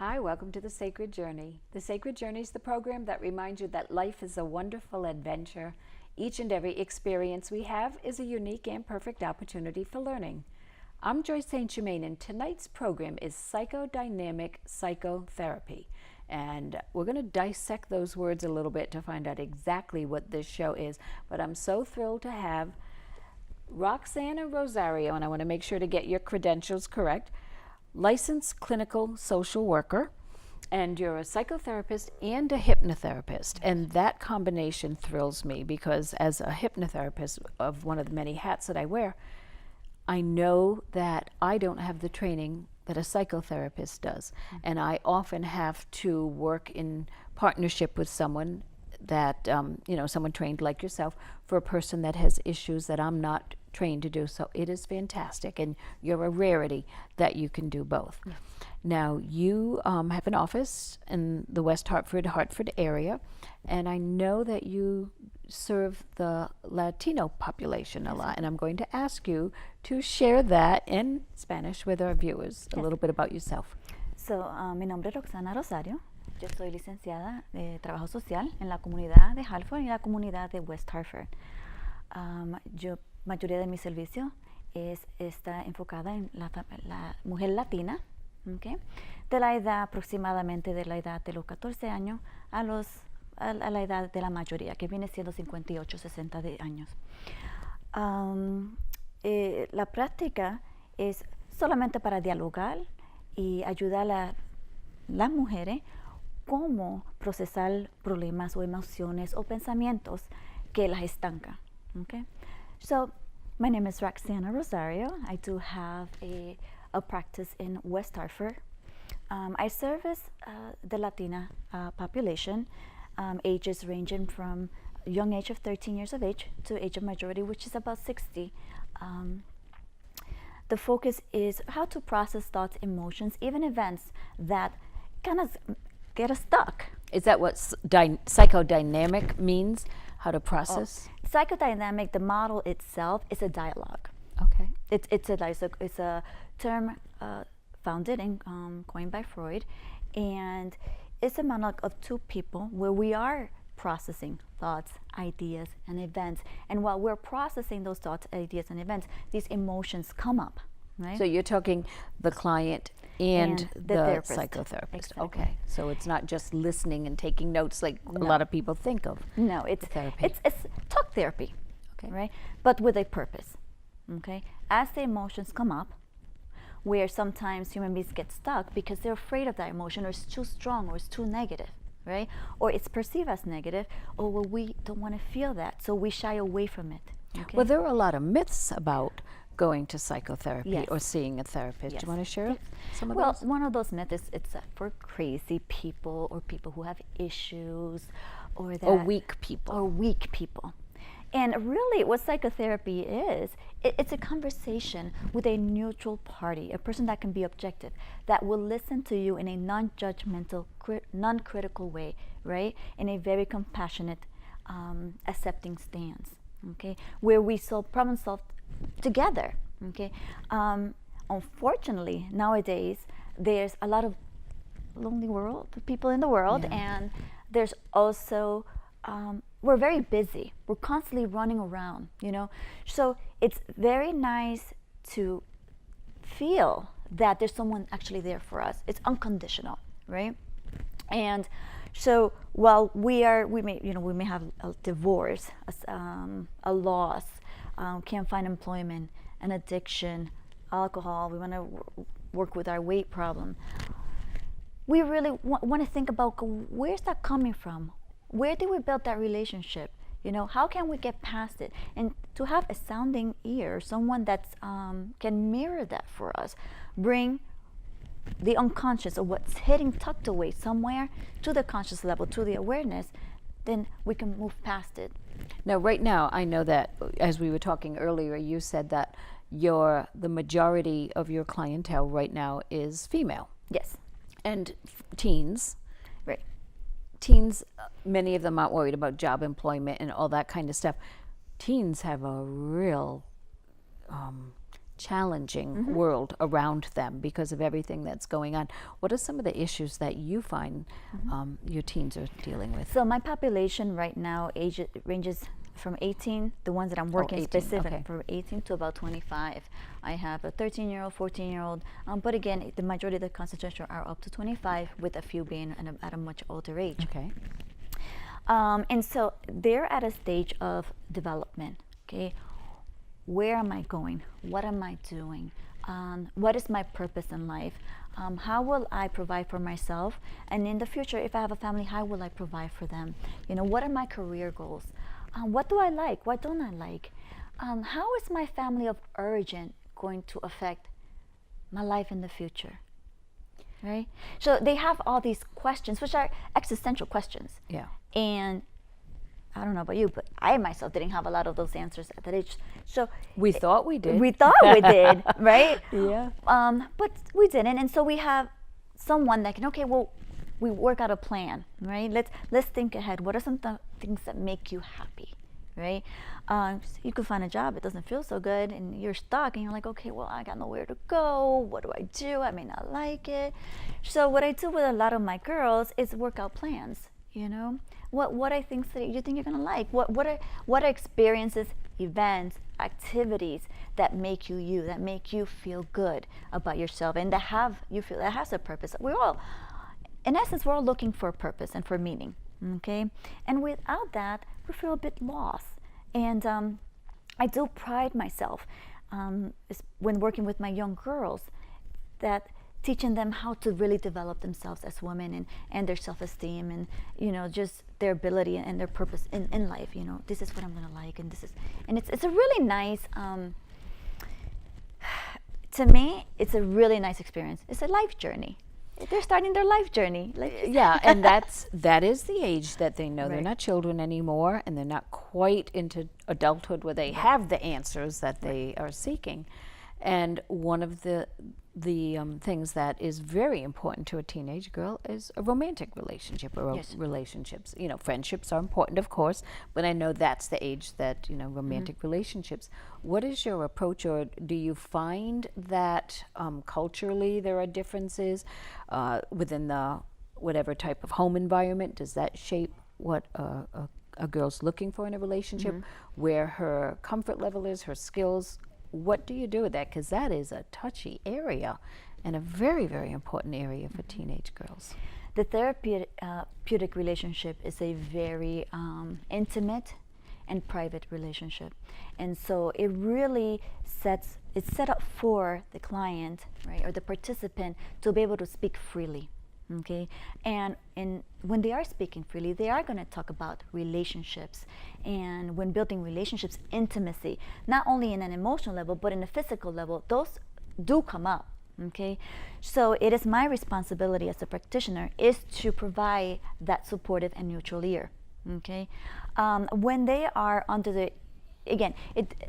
Hi, welcome to The Sacred Journey. The Sacred Journey is the program that reminds you that life is a wonderful adventure. Each and every experience we have is a unique and perfect opportunity for learning. I'm Joyce St. Germaine, and tonight's program is Psychodynamic Psychotherapy. And we're going to dissect those words a little bit to find out exactly what this show is. But I'm so thrilled to have Roxana Rosario, and I want to make sure to get your credentials correct. Licensed clinical social worker, and you're a psychotherapist and a hypnotherapist. And that combination thrills me because as a hypnotherapist of one of the many hats that I wear, I know that I don't have the training that a psychotherapist does. And I often have to work in partnership with someone that, someone trained like yourself for a person that has issues that I'm not trained to do. So it is fantastic, and you're a rarity that you can do both. Yeah. Now, you have an office in the West Hartford area, and I know that you serve the Latino population a lot, and I'm going to ask you to share that in Spanish with our viewers, a little bit about yourself. So, mi nombre es Roxana Rosario. Yo soy licenciada de Trabajo Social en la comunidad de Hartford y la comunidad de West Hartford. Mayoría de mi servicio está enfocada en la mujer latina, ¿okay? De la edad aproximadamente de la edad de los 14 años a la edad de la mayoría, que viene siendo 58, 60 de años. La práctica es solamente para dialogar y ayudar a las mujeres cómo procesar problemas o emociones o pensamientos que las estancan. Okay? So, my name is Roxana Rosario. I do have a practice in West Hartford. I service the Latina population, ages ranging from a young age of 13 years of age to age of majority, which is about 60. The focus is how to process thoughts, emotions, even events that kind of get us stuck. Is that what psychodynamic means? How to process? Psychodynamic, the model itself is a dialogue. Okay. It's a term founded and coined by Freud, and it's a monologue of two people where we are processing thoughts, ideas, and events. And while we're processing those thoughts, ideas, and events, these emotions come up, right? So you're talking the client and the therapist. Psychotherapist. Exactly. Okay. So it's not just listening and taking notes like a lot of people think of. No, it's therapy. It's talk therapy, okay, right? But with a purpose, okay? As the emotions come up, where sometimes human beings get stuck because they're afraid of that emotion, or it's too strong, or it's too negative, right? Or it's perceived as negative, or well, we don't want to feel that, so we shy away from it. Okay? Well, there are a lot of myths about going to psychotherapy Yes. or seeing a therapist. Yes. Do you want to share some of Well, those? one of those myths is it's for crazy people or people who have issues, or that Or weak people. Or weak people. And really, what psychotherapy is, it's a conversation with a neutral party, a person that can be objective, that will listen to you in a non-judgmental, non-critical way, right? In a very compassionate, accepting stance, okay? Where we problem solve together, okay? Unfortunately, nowadays, there's a lot of lonely people in the world, Yeah. and there's also we're very busy. We're constantly running around, So it's very nice to feel that there's someone actually there for us. It's unconditional, right? And so while we may have a divorce, a loss, can't find employment, an addiction, alcohol, we want to work with our weight problem. We really want to think about where's that coming from? Where did we build that relationship? How can we get past it? And to have a sounding ear, someone that can mirror that for us, bring the unconscious, or what's hidden tucked away somewhere, to the conscious level, to the awareness, then we can move past it. Now, right now, I know that as we were talking earlier, you said that the majority of your clientele right now is female. Yes. And teens. Right. Teens, many of them aren't worried about job employment and all that kind of stuff. Teens have a real challenging world around them because of everything that's going on. What are some of the issues that you find your teens are dealing with? So my population right now ranges from 18, the ones that I'm working 18, specific, okay. from 18 to about 25. I have a 13-year-old, 14-year-old, but again, the majority of the concentration are up to 25, with a few being at a much older age. Okay. And so they're at a stage of development, okay? Where am I going? What am I doing? What is my purpose in life? How will I provide for myself? And in the future, if I have a family, how will I provide for them? You know, what are my career goals? What do I like? What don't I like? How is my family of origin going to affect my life in the future? Right? So they have all these questions, which are existential questions. Yeah. And I don't know about you, but I myself didn't have a lot of those answers at that age. So We thought we did. we thought we did, right? Yeah. But we didn't, and so we have someone that can. Okay, well, we work out a plan, right? Let's think ahead. What are some things that make you happy, right? You could find a job, it doesn't feel so good, and you're stuck, and you're like, okay, well, I got nowhere to go. What do I do? I may not like it. So what I do with a lot of my girls is work out plans. You know, what are things that you think you're gonna like? What are experiences, events, activities that make you you, that make you feel good about yourself, and that has a purpose. We're all, in essence, we're all looking for a purpose and for meaning. Okay, and without that, we feel a bit lost. And I do pride myself when working with my young girls, that teaching them how to really develop themselves as women, and their self-esteem, and, you know, just their ability and their purpose in life. You know, this is what I'm gonna like, and it's a really nice, to me, it's a really nice experience. It's a life journey. They're starting their life journey. Yeah, and that is the age that they know. Right. They're not children anymore, and they're not quite into adulthood where they have the answers that they are seeking. And one of the things that is very important to a teenage girl is a romantic relationship, or Yes. relationships. You know, friendships are important, of course, but I know that's the age that, you know, romantic relationships. What is your approach, or do you find that culturally there are differences within the whatever type of home environment? Does that shape what a girl's looking for in a relationship, where her comfort level is, her skills? What do you do with that? Because that is a touchy area and a very, very important area for teenage girls. The therapeutic relationship is a very intimate and private relationship, and so it really it's set up for the client, right, or the participant, to be able to speak freely. Okay, and when they are speaking freely, they are going to talk about relationships, and when building relationships, intimacy, not only in an emotional level but in a physical level, those do come up. Okay, so it is my responsibility as a practitioner is to provide that supportive and neutral ear. Okay, when they are under the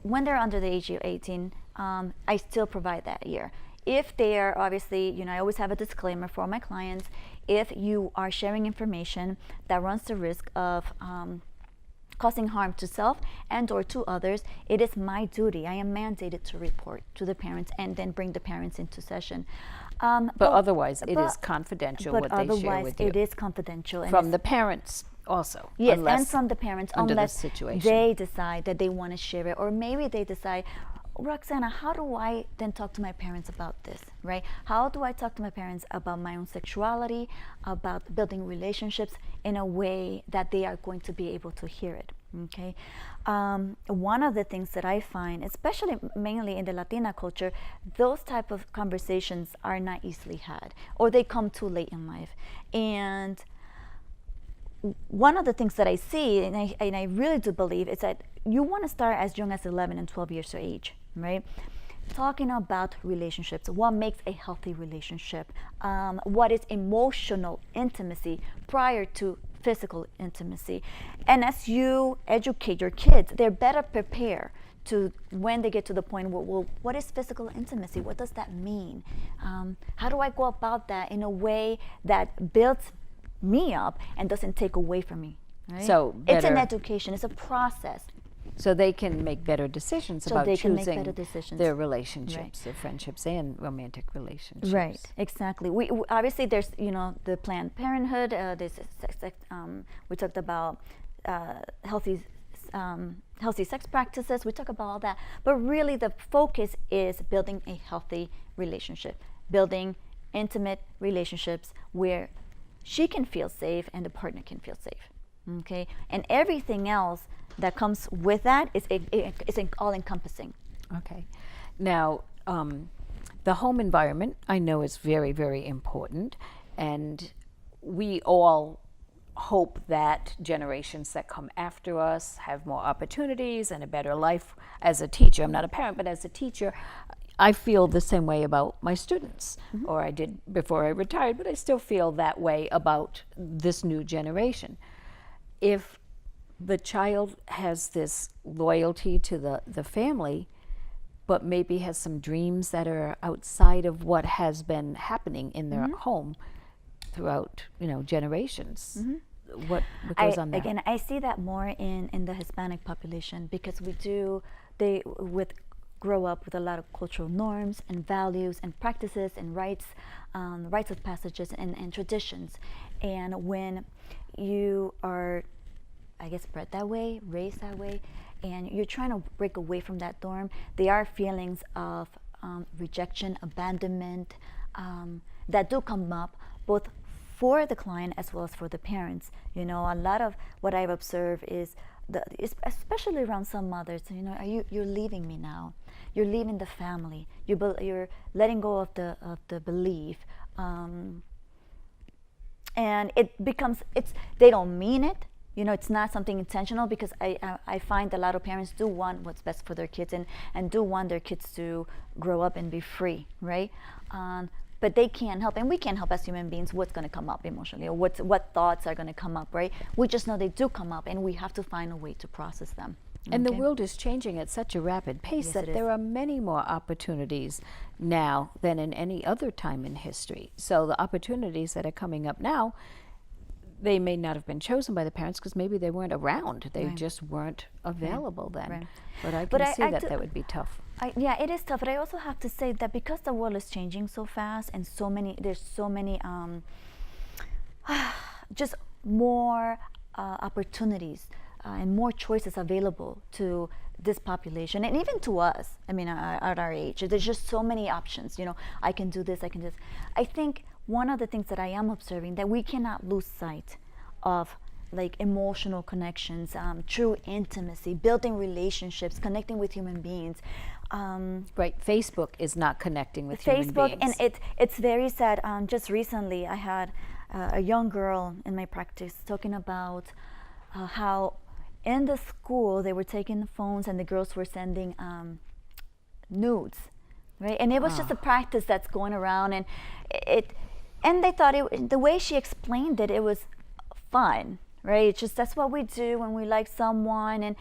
when they're under the age of 18, I still provide that ear. If they are, obviously, you know, I always have a disclaimer for my clients. If you are sharing information that runs the risk of causing harm to self and or to others, it is my duty. I am mandated to report to the parents and then bring the parents into session. But otherwise, it is confidential what they share with you. It is confidential. And from the parents also. Yes, and from the parents, unless situation. they decide that they want to share it, or maybe they decide, Roxana, how do I then talk to my parents about this, right? How do I talk to my parents about my own sexuality, about building relationships in a way that they are going to be able to hear it, okay? One of the things that I find, especially mainly in the Latina culture, those type of conversations are not easily had, or they come too late in life. And one of the things that I see, and I really do believe, is that you want to start as young as 11 and 12 years of age, right? Talking about relationships, what makes a healthy relationship, what is emotional intimacy prior to physical intimacy. And as you educate your kids, they're better prepared to, when they get to the point where, well, what is physical intimacy? What does that mean? How do I go about that in a way that builds me up and doesn't take away from me? Right? So it's an education, it's a process. So they can make better decisions about they can make choosing better decisions. their relationships, their friendships, and romantic relationships. Right, exactly. We obviously there's the Planned Parenthood. We talked about healthy sex practices. We talk about all that, but really the focus is building a healthy relationship, building intimate relationships where she can feel safe and the partner can feel safe. Okay, and everything else that comes with that is all encompassing. Okay, now the home environment I know is very, very important, and we all hope that generations that come after us have more opportunities and a better life. As a teacher, I'm not a parent, but as a teacher, I feel the same way about my students, or I did before I retired, but I still feel that way about this new generation. If the child has this loyalty to the family, but maybe has some dreams that are outside of what has been happening in their home throughout, generations. What goes on there? Again, I see that more in the Hispanic population, because grow up with a lot of cultural norms and values and practices and rites of passages and traditions. And when you are, I guess, bred that way, raised that way, and you're trying to break away from that norm, there are feelings of rejection, abandonment, that do come up both for the client as well as for the parents. A lot of what I've observed is especially around some mothers, you're leaving me now. You're leaving the family. You're letting go of the belief, and it becomes they don't mean it. It's not something intentional, because I find a lot of parents do want what's best for their kids and do want their kids to grow up and be free, right? But they can't help, and we can't help as human beings what's going to come up emotionally, or what thoughts are going to come up, right? We just know they do come up, and we have to find a way to process them. And the world is changing at such a rapid pace that there are many more opportunities now than in any other time in history. So the opportunities that are coming up now, they may not have been chosen by the parents because maybe they weren't around. They just weren't available then. Right. But I can see that would be tough. Yeah, it is tough. But I also have to say that because the world is changing so fast, and there's so many just more opportunities and more choices available to this population, and even to us. I mean, at our age, there's just so many options. I can do this, I can do this. I think one of the things that I am observing, that we cannot lose sight of, like, emotional connections, true intimacy, building relationships, connecting with human beings. Right, Facebook is not connecting with human beings. And it's very sad. Just recently, I had a young girl in my practice talking about how in the school they were taking the phones and the girls were sending nudes, right? And it was just a practice that's going around, and they thought the way she explained it, it was fun, right? It's just, that's what we do when we like someone, and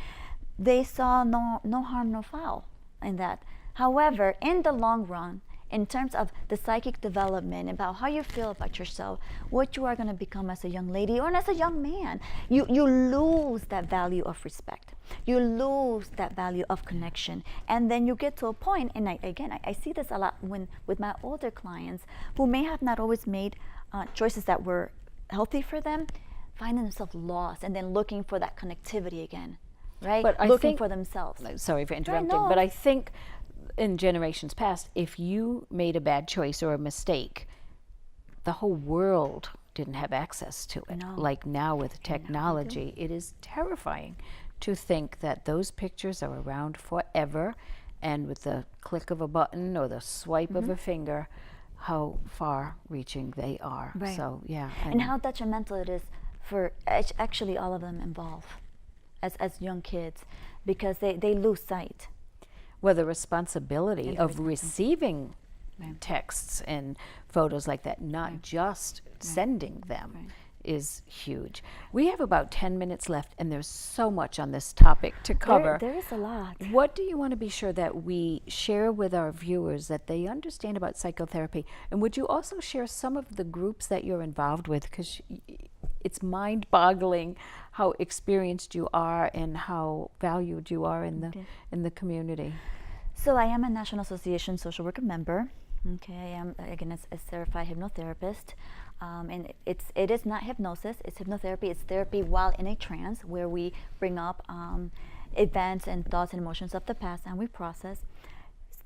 they saw no harm, no foul in that. However, in the long run, in terms of the psychic development, about how you feel about yourself, what you are going to become as a young lady or as a young man, you lose that value of respect. You lose that value of connection. And then you get to a point, and I see this a lot with my older clients who may have not always made choices that were healthy for them, finding themselves lost and then looking for that connectivity again, right? But looking for themselves. Sorry for interrupting, but I think in generations past, if you made a bad choice or a mistake, the whole world didn't have access to it. No. Like now with technology, it is terrifying to think that those pictures are around forever, and with the click of a button or the swipe of a finger, how far-reaching they are. Right. So, yeah. And how detrimental it is for actually all of them involved as young kids, because they lose sight. Well, the responsibility of receiving texts and photos like that, not just sending them, is huge. We have about 10 minutes left, and there's so much on this topic to cover. There is a lot. What do you want to be sure that we share with our viewers, that they understand about psychotherapy? And would you also share some of the groups that you're involved with? Because it's mind-boggling how experienced you are and how valued you are in the community. So I am a National Association social worker member. Okay, I am again a certified hypnotherapist, and it is not hypnosis. It's hypnotherapy. It's therapy while in a trance, where we bring up events and thoughts and emotions of the past, and we process.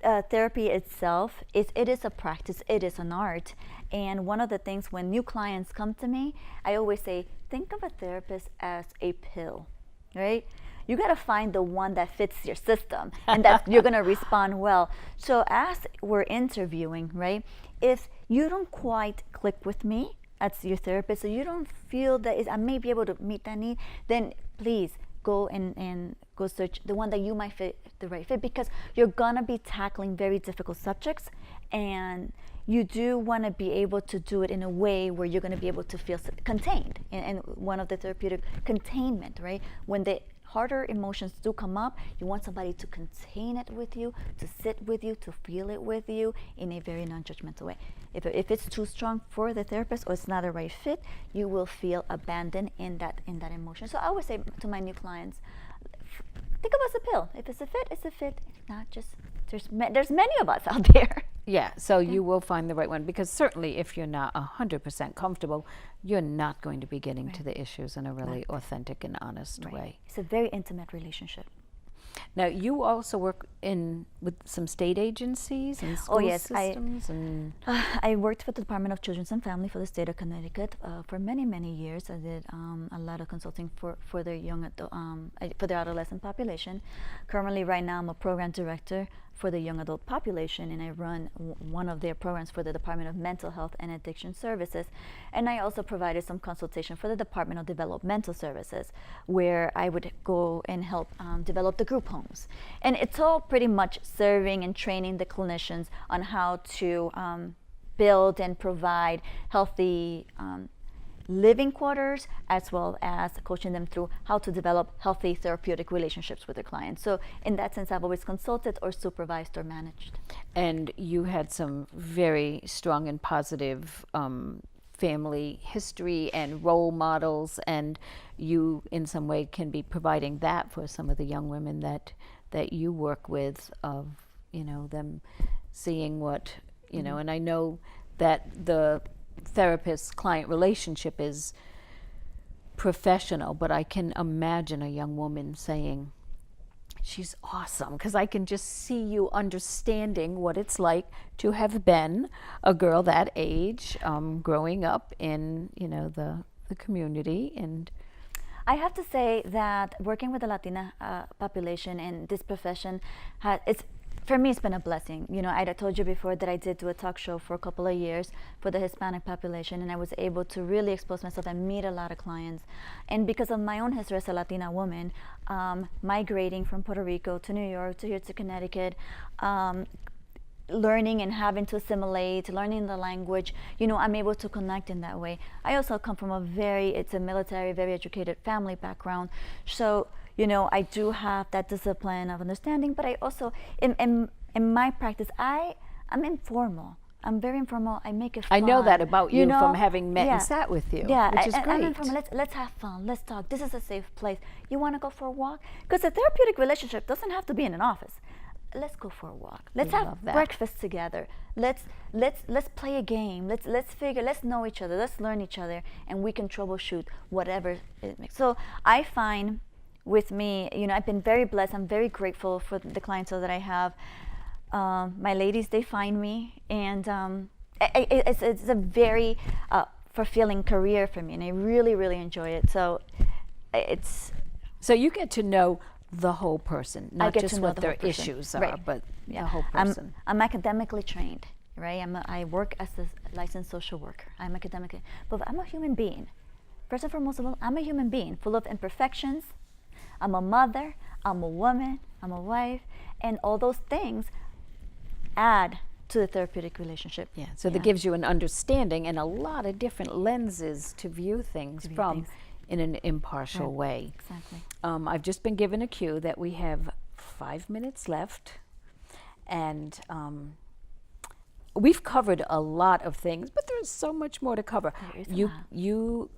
Therapy itself it is a practice. It is an art. And one of the things when new clients come to me, I always say, think of a therapist as a pill, right? You got to find the one that fits your system and that you're going to respond well. So as we're interviewing, right, if you don't quite click with me as your therapist, so you don't feel that I may be able to meet that need, then please go and go search the one that you might fit the right fit, because you're going to be tackling very difficult subjects, and you do want to be able to do it in a way where you're going to be able to feel contained. And one of the therapeutic containment, right? When the harder emotions do come up, you want somebody to contain it with you, to sit with you, to feel it with you in a very non-judgmental way. If it's too strong for the therapist or it's not the right fit, you will feel abandoned in that emotion. So I always say to my new clients, think of us a pill. If it's a fit, it's a fit. If not, just there's many of us out there. Yeah, so you will find the right one, because certainly if you're not 100% comfortable, you're not going to be getting to the issues in a really authentic and honest way. It's a very intimate relationship. Now, you also work with some state agencies and school systems. I worked for the Department of Children and Family for the state of Connecticut for many, many years. I did a lot of consulting for their for the adolescent population. Currently, right now, I'm a program director for the young adult population, and I run one of their programs for the Department of Mental Health and Addiction Services. And I also provided some consultation for the Department of Developmental Services, where I would go and help develop the group homes. And it's all pretty much serving and training the clinicians on how to build and provide healthy living quarters, as well as coaching them through how to develop healthy therapeutic relationships with their clients. So in that sense, I've always consulted or supervised or managed. And you had some very strong and positive family history and role models, and you in some way can be providing that for some of the young women that you work with, of them seeing what and I know that the therapist-client relationship is professional, but I can imagine a young woman saying, she's awesome, because I can just see you understanding what it's like to have been a girl that age, growing up in the community. And I have to say that working with the Latina population in this profession, for me, it's been a blessing. I told you before that I did do a talk show for a couple of years for the Hispanic population, and I was able to really expose myself and meet a lot of clients. And because of my own history as a Latina woman, migrating from Puerto Rico to New York to here to Connecticut, learning and having to assimilate, learning the language, I'm able to connect in that way. I also come from it's a military, very educated family background. So, I do have that discipline of understanding, but I also, in my practice, I'm informal. I'm very informal. I make it fun. I know that about you from having met and sat with you, which is great. I'm informal. Let's have fun. Let's talk. This is a safe place. You want to go for a walk? Because a therapeutic relationship doesn't have to be in an office. Let's go for a walk. Let's have breakfast together. Let's play a game. Let's know each other. Let's learn each other, and we can troubleshoot whatever it makes. So I find with me, I've been very blessed. I'm very grateful for the clientele that I have. My ladies, they find me, and it's a very fulfilling career for me, and I really, really enjoy it. So you get to know the whole person, not just what their issues are, but the whole person. I'm academically trained, right? I work as a licensed social worker. I'm academically, but I'm a human being. First and foremost of all, I'm a human being full of imperfections. I'm a mother, I'm a woman, I'm a wife, and all those things add to the therapeutic relationship. Yeah, so that gives you an understanding and a lot of different lenses to view things from in an impartial way. Exactly. I've just been given a cue that we have 5 minutes left, and we've covered a lot of things, but there's so much more to cover. There is a You lot. you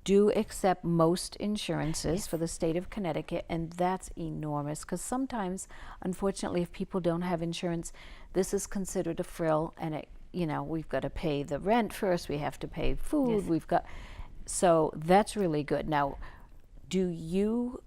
do accept most insurances for the state of Connecticut, and that's enormous because sometimes, unfortunately, if people don't have insurance, this is considered a frill, and it, you know, we've got to pay the rent first, we have to pay food, so that's really good. Now, do you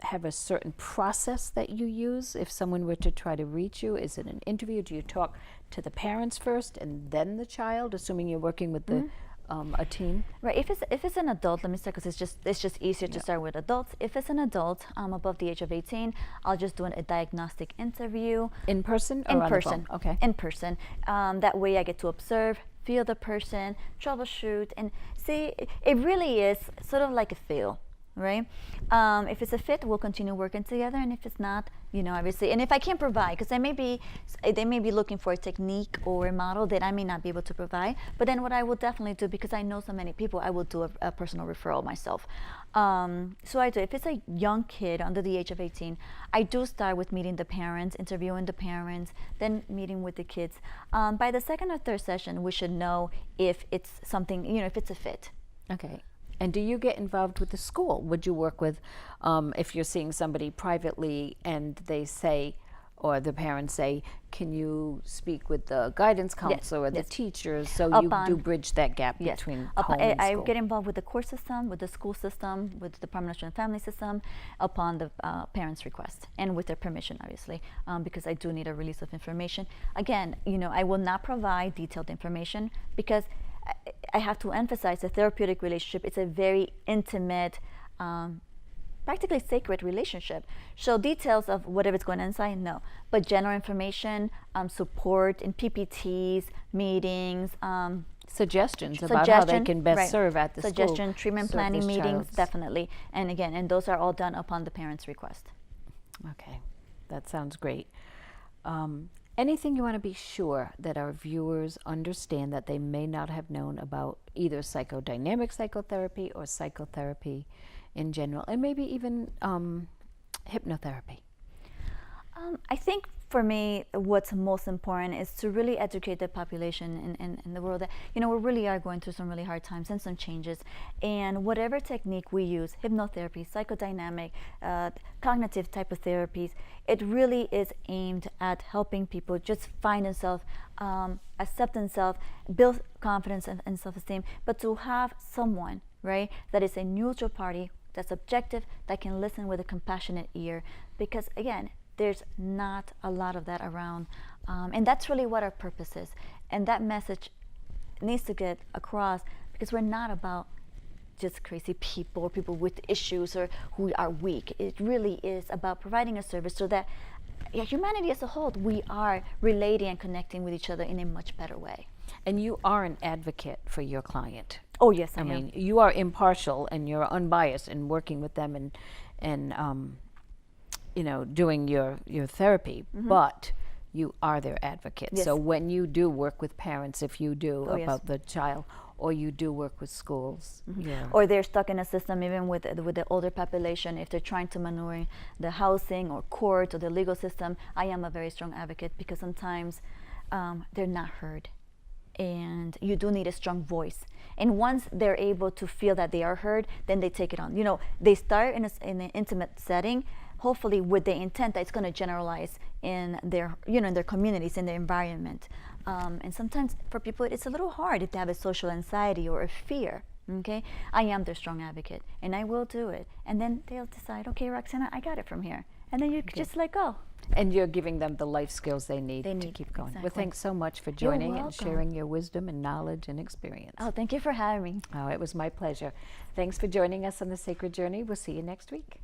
have a certain process that you use if someone were to try to reach you? Is it an interview? Do you talk to the parents first and then the child, assuming you're working with the a team? Right. If it's an adult, let me start because it's just easier to start with adults. If it's an adult above the age of 18, I'll just do a diagnostic interview. In person or In on person. the phone? Okay. In person. That way I get to observe, feel the person, troubleshoot, and see. It really is sort of like a feel. Right? If it's a fit, we'll continue working together, and if it's not, you know, obviously, and if I can't provide, because they may be looking for a technique or a model that I may not be able to provide, but then what I will definitely do, because I know so many people, I will do a personal referral myself. So I do. If it's a young kid under the age of 18, I do start with meeting the parents, interviewing the parents, then meeting with the kids. By the second or third session, we should know if it's something, you know, if it's a fit. Okay. And do you get involved with the school? Would you work with, if you're seeing somebody privately and they say, or the parents say, can you speak with the guidance counselor or the teachers, so you do bridge that gap between home and school? I get involved with the court system, with the school system, with the Department of Children and Family system, upon the parents' request, and with their permission, obviously, because I do need a release of information. Again, you know, I will not provide detailed information because I have to emphasize the therapeutic relationship. It's a very intimate, practically sacred relationship. So details of whatever's going on inside, no. But general information, support in PPTs, meetings, suggestions about how they can best serve at the school. Treatment planning meetings, child's. definitely. And again, and those are all done upon the parents' request. Okay, that sounds great. Anything you want to be sure that our viewers understand that they may not have known about either psychodynamic psychotherapy or psychotherapy in general, and maybe even hypnotherapy? I think for me, what's most important is to really educate the population in the world that, you know, we really are going through some really hard times and some changes. And whatever technique we use, hypnotherapy, psychodynamic, cognitive type of therapies, it really is aimed at helping people just find themselves, accept themselves, build confidence and self-esteem, but to have someone, right, that is a neutral party, that's objective, that can listen with a compassionate ear. Because again, there's not a lot of that around. And that's really what our purpose is. And that message needs to get across, because we're not about just crazy people or people with issues or who are weak. It really is about providing a service so that humanity as a whole, we are relating and connecting with each other in a much better way. And you are an advocate for your client. Oh, yes, I mean, you are impartial and you're unbiased in working with them and you know, doing your therapy, but you are their advocate. Yes. So when you do work with parents, if you do about the child, or you do work with schools, or they're stuck in a system, even with the older population, if they're trying to maneuver the housing or court or the legal system, I am a very strong advocate, because sometimes they're not heard. And you do need a strong voice. And once they're able to feel that they are heard, then they take it on. You know, they start in an intimate setting, hopefully with the intent that it's going to generalize in their, you know, in their communities, in their environment. And sometimes for people, it's a little hard if they have a social anxiety or a fear. Okay, I am their strong advocate, and I will do it. And then they'll decide, okay, Roxana, I got it from here. And then you just let go. And you're giving them the life skills they need to keep going. Exactly. Well, thanks so much for joining and sharing your wisdom and knowledge and experience. Oh, thank you for having me. Oh, it was my pleasure. Thanks for joining us on The Sacred Journey. We'll see you next week.